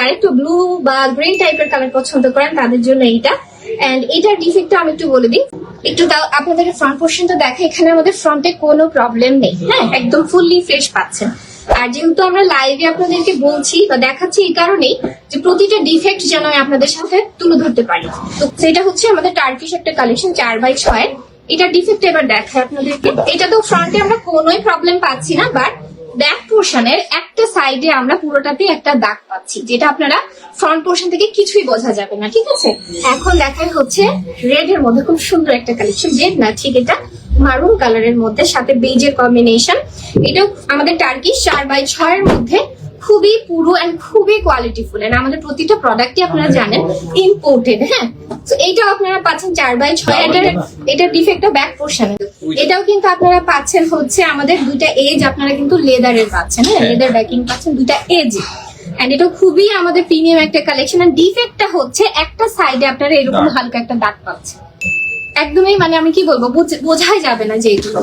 যারা একটু ব্লু বা গ্রিন টাইপের কালার পছন্দ করেন তাদের জন্য এইটা। এন্ড এটার ডিফেক্টটা আমি একটু বলে দিই, একটু তাও আপনাদের ফ্রন্ট পোর্শনটা দেখা, এখানে আমাদের ফ্রন্টে কোনো প্রবলেম নেই, হ্যাঁ, একদম ফুললি ফ্রেশ পাচ্ছেন। আর যেহেতু আমরা লাইভে আপনাদেরকে বলছি বা দেখাচ্ছি এই কারণেই যে প্রতিটা ডিফেক্ট যেন আমি আপনাদের সাথে তুলে ধরতে পারি। তো সেটা হচ্ছে আমাদের টার্কিশ একটা কালেকশন 4x6। এটা ডিফেক্ট এবার দেখায় আপনাদেরকে। এটা তো ফ্রন্টে আমরা কোনোই প্রবলেম পাচ্ছি না, বাট ব্যাক পোর্শনের একটা সাইডে আমরা পুরোটাতে একটা দাগ পাচ্ছি, যেটা আপনারা ফ্রন্ট পোর্শন থেকে কিছুই বোঝা যাবে না, ঠিক আছে। এখন দেখাই হচ্ছে রেড এর মধ্যে খুব সুন্দর একটা কালেকশন, রেড না ঠিক এটা মারুন কালারের মধ্যে সাথে বেজের কম্বিনেশন। এটাও আমাদের টার্কিশ 4x6 এর মধ্যে খুবই পুরো এন্ড খুবই কোয়ালিটিফুল। এন্ড আমাদের প্রতিটা প্রোডাক্টই আপনারা জানেন ইম্পোর্টেড, হ্যাঁ। তো এইটাও আপনারা পাচ্ছেন 4x6। এটা ডিফেক্টটা ব্যাক পোর্শনে। এটাও কিন্তু আপনারা পাচ্ছেন হচ্ছে আমাদের দুইটা এজ, আপনারা কিন্তু লেদারের পাচ্ছেন, হ্যাঁ, লেদার ব্যাকিং পাচ্ছেন দুইটা এজ। এন্ড এটা খুবই আমাদের প্রিমিয়াম একটা কালেকশন। এন্ড ডিফেক্টটা হচ্ছে একটা সাইডে আপনারা এরকম হালকা একটা দাগ পাচ্ছেন, একদমই মানে আমি কি বলবো বোঝাই যাবে না যে এগুলো।